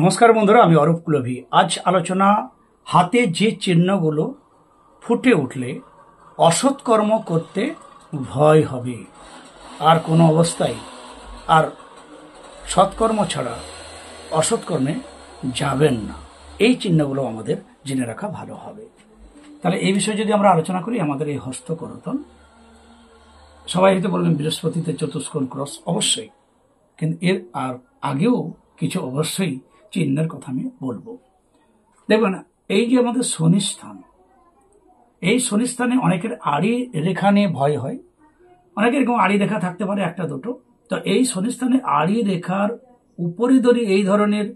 নমস্কার বন্ধুরা, আমি অরূপ কুলভি। আজ আলোচনা হাতে যে চিহ্নগুলো ফুটে উঠলে অসৎকর্ম করতে ভয় হবে, আর কোনো অবস্থায় আর সৎকর্ম ছাড়া অসৎকর্মে যাবেন না। এই চিহ্নগুলো আমাদের জেনে রাখা ভালো হবে। তাহলে এই বিষয়ে যদি আমরা আলোচনা করি, আমাদের এই হস্তকরতন, সবাই হয়তো বলবেন বৃহস্পতিতে চতুষ্কোণ ক্রস, অবশ্যই, কিন্তু এর আর আগেও কিছু অবশ্যই চিহ্নের কথা আমি বলবো। দেখবেন, এই যে আমাদের শনিস্থান, এই শনিস্থানে অনেকের আড়ি রেখা নিয়ে ভয় হয়। অনেকের এরকম আড়ি রেখা থাকতে পারে, একটা দুটো। তো এই শনিস্থানে আড়ি রেখার উপরে ধরে এই ধরনের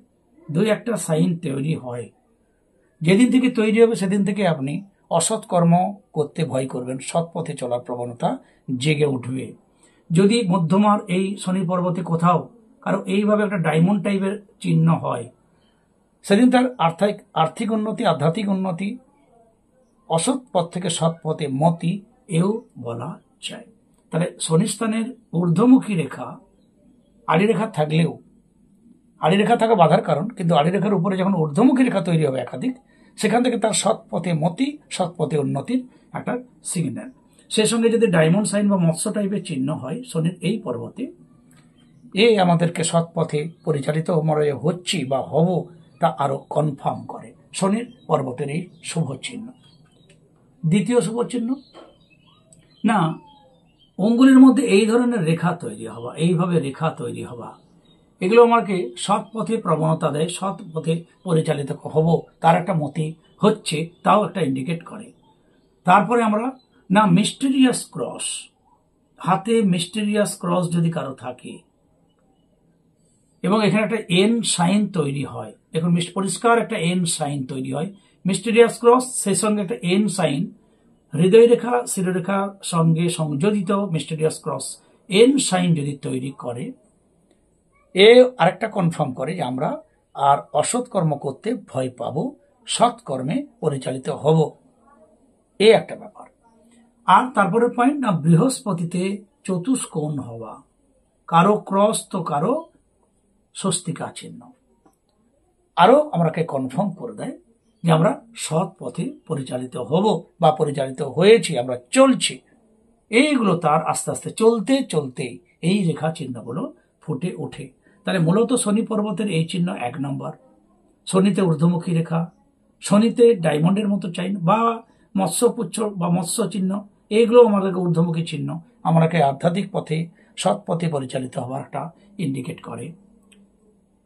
দুই একটা সাইন তৈরি হয়। যেদিন থেকে তৈরি হবে সেদিন থেকে আপনি অসৎ কর্ম করতে ভয় করবেন, সৎ পথে চলার প্রবণতা জেগে উঠবে। যদি মধ্যমার এই শনি পর্বতে কোথাও কারো এইভাবে একটা ডায়মন্ড টাইপের চিহ্ন হয়, সেদিন তার আর্থিক উন্নতি, আধ্যাত্মিক উন্নতি, অসৎ পথ থেকে সৎ পথে মতি, এও বলা যায়। তাহলে শনিস্থানের ঊর্ধ্বমুখী রেখা, আড়ি রেখা থাকলেও, আড়ি রেখা থাকা বাধার কারণ, কিন্তু আড়ি রেখার উপরে যখন ঊর্ধ্বমুখী রেখা তৈরি হবে একাধিক, সেখান থেকে তার সৎ পথে মতি, সৎ পথে উন্নতির একটা সিগন্যাল। সেই সঙ্গে যদি ডায়মন্ড সাইন বা মৎস্য টাইপের চিহ্ন হয় শনির এই পর্বতে, এ আমাদেরকে সৎ পথে পরিচালিত হচ্ছি বা হব তা আরো কনফার্ম করে শনির পর্বতের এই শুভ চিহ্ন। দ্বিতীয় শুভ চিহ্ন, না, অঙ্গুলির মধ্যে এই ধরনের রেখা তৈরি হওয়া, এইভাবে রেখা তৈরি হওয়া, এগুলো আমাকে সৎ পথে প্রবণতা দেয়, সৎ পথে পরিচালিত হব তার একটা মতি হচ্ছে, তাও একটা ইন্ডিকেট করে। তারপরে আমরা, না, মিস্টেরিয়াস ক্রস, হাতে মিস্টেরিয়াস ক্রস যদি কারো থাকে এবং এখানে একটা এন সাইন তৈরি হয়, এখন পরিষ্কার একটা এন সাইন তৈরি হয়, মিস্টেরিয়াস ক্রস, সেই সঙ্গে একটা এন সাইন, হৃদয় রেখা শিরোরেখার সঙ্গে সংযোজিত মিস্টেরিয়াস ক্রস, এন সাইন যদি তৈরি করে, এ আরেকটা কনফার্ম করে যে আমরা আর অসৎ কর্ম করতে ভয় পাবো, সৎ কর্মে পরিচালিত হব, এ একটা ব্যাপার। আর তারপরের পয়েন্ট, না, বৃহস্পতিতে চতুষ্কোণ হওয়া, কারো ক্রস তো কারো স্বস্তিকা চিহ্ন, আরো আমাকে কনফার্ম করে দেয় যে আমরা সৎ পথে পরিচালিত হব বা পরিচালিত হয়েছি, আমরা চলছি। এইগুলো তার আস্তে আস্তে চলতে চলতে এই রেখা চিহ্নগুলো ফুটে ওঠে। তাহলে মূলত শনি পর্বতের এই চিহ্ন 1 নম্বর। শনিতে ঊর্ধ্বমুখী রেখা, শনিতে ডায়মন্ডের মতো চিহ্ন বা মৎস্যপুচ্ছ বা মৎস্য চিহ্ন, এইগুলো আমাদেরকে ঊর্ধ্বমুখী চিহ্ন, আমাকে আধ্যাত্মিক পথে সৎ পথে পরিচালিত হওয়ার একটা ইন্ডিকেট করে।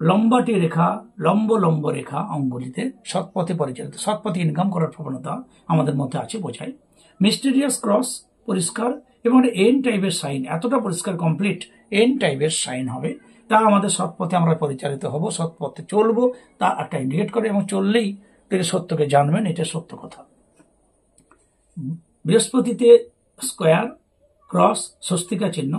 লম্বাটি রেখা, লম্ব রেখা অঙ্গুলিতে সৎ পথে পরিচালিত, সৎ পথে ইনকাম করার প্রবণতা আমাদের মধ্যে আছে, বোঝায়। মিস্টেরিয়াস ক্রস পরিষ্কার, এবং এন টাইপের সাইন, এতটা পরিষ্কার কমপ্লিট এন টাইপের সাইন হবে, তা আমাদের সৎ পথে আমরা পরিচালিত হব, সৎ পথে চলবো তা একটা ইন্ডিকেট করে, এবং চললেই তিনি সত্যকে জানবেন, এটা সত্য কথা। বৃহস্পতিতে স্কোয়ার, ক্রস, স্বস্তিকা চিহ্ন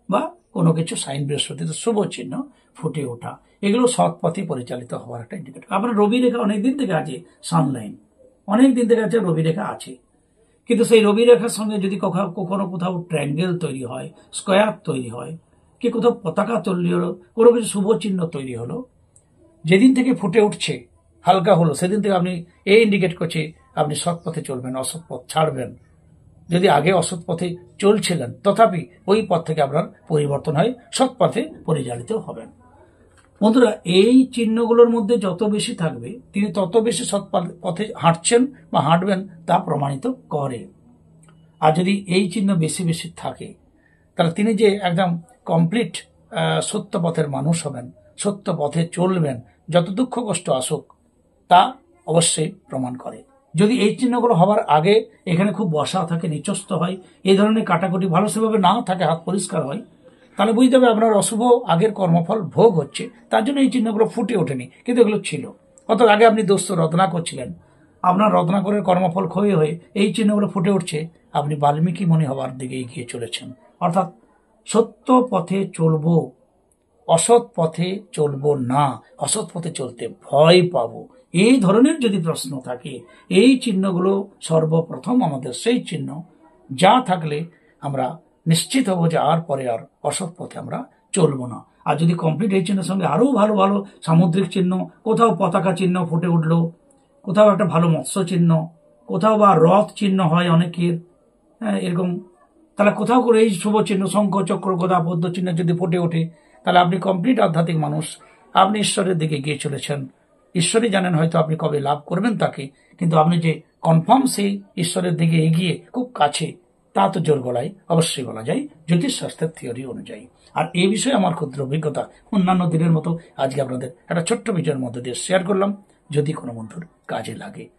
বা কোনো কিছু সাইন, বৃহস্পতিতে শুভ চিহ্ন ফুটে ওঠা, এগুলো সৎ পথে পরিচালিত হওয়ার একটা ইন্ডিকেটর। আপনার রবি রেখা অনেকদিন থেকে আছে, সানলাইন অনেক দিন থেকে আছে, রবি রেখা আছে, কিন্তু সেই রবি রেখার সঙ্গে যদি কখনো কোথাও ট্রায়াঙ্গেল তৈরি হয়, স্কোয়ার তৈরি হয়, কি কোথাও পতাকা তৈরি হলো, কোনো কিছু শুভ চিহ্ন তৈরি হলো, যেদিন থেকে ফুটে উঠছে হালকা হলো, সেদিন থেকে আপনি এই ইন্ডিকেট করছে আপনি সৎ পথে চলবেন, অসৎ পথ ছাড়বেন। যদি আগে অসৎ পথে চলছিলেন, তথাপি ওই পথ থেকে আপনার পরিবর্তন হয়, সৎ পথে পরিচালিত হবেন। বন্ধুরা, এই চিহ্নগুলোর মধ্যে যত বেশি থাকবে, তিনি তত বেশি সৎ পথে হাঁটছেন বা হাঁটবেন তা প্রমাণিত করে। আর যদি এই চিহ্ন বেশি বেশি থাকে, তাহলে তিনি যে একদম কমপ্লিট সত্য পথের মানুষ হবেন, সত্য পথে চলবেন, যত দুঃখ কষ্ট আসুক তা অবশ্যই প্রমাণ করে। যদি এই চিহ্নগুলো হবার আগে এখানে খুব বসা থাকে, নিচস্ত হয়, এই ধরনের কাটাকুটি ভালো সেভাবে না থাকে, হাত পরিষ্কার হয়, তাহলে বুঝতে হবে আপনার অশুভ আগের কর্মফল ভোগ হচ্ছে, তার জন্য এই চিহ্নগুলো ফুটে ওঠেনি, কিন্তু এগুলো ছিল। অত আগে আপনি দোস্ত রত্না করছিলেন, আপনার রত্নাকরের কর্মফল ক্ষয়ে হয়ে এই চিহ্নগুলো ফুটে উঠছে, আপনি বাল্মীকি মনি হবার দিকে এগিয়ে চলেছেন। অর্থাৎ সত্য পথে চলবো, অসৎ পথে চলবো না, অসৎ পথে চলতে ভয় পাবো, এই ধরনের যদি প্রশ্ন থাকে, এই চিহ্নগুলো সর্বপ্রথম আমাদের সেই চিহ্ন, যা থাকলে আমরা নিশ্চিত হব যে আর পরে আর অসৎ পথে আমরা চলবো না। আর যদি কমপ্লিট এই চিহ্নের সঙ্গে আরও ভালো ভালো সামুদ্রিক চিহ্ন, কোথাও পতাকা চিহ্ন ফুটে উঠলো, কোথাও একটা ভালো মৎস্য চিহ্ন, কোথাও বা রথ চিহ্ন হয় অনেকের, হ্যাঁ এরকম, তাহলে কোথাও করে এই শুভ চিহ্ন শঙ্খ চক্র গদা পদ্ম চিহ্ন যদি ফুটে ওঠে, তাহলে আপনি কমপ্লিট আধ্যাত্মিক মানুষ, আপনি ঈশ্বরের দিকে গিয়ে চলেছেন। ঈশ্বরই জানেন হয়তো আপনি কবে লাভ করবেন তাকে, কিন্তু আপনি যে কনফার্ম সেই ঈশ্বরের দিকে এগিয়ে খুব কাছে, তা তো জোর গলায় অবশ্যই বলা যায় জ্যোতিষশাস্ত্রের থিওরি অনুযায়ী। আর এই বিষয়ে আমার ক্ষুদ্র অভিজ্ঞতা অন্যান্য দিনের মতো আজকে আপনাদের একটা ছোট্ট ভিডিওর মধ্যে দিয়ে শেয়ার করলাম। যদি কোনো বন্ধুর কাজে লাগে,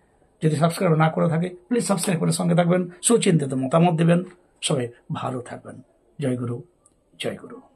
যদি সাবস্ক্রাইব না করে থাকে প্লিজ সাবস্ক্রাইব করে সঙ্গে থাকবেন, সুচিন্তিত মতামত দেবেন। সবাই ভালো থাকবেন। জয় গুরু, জয় গুরু।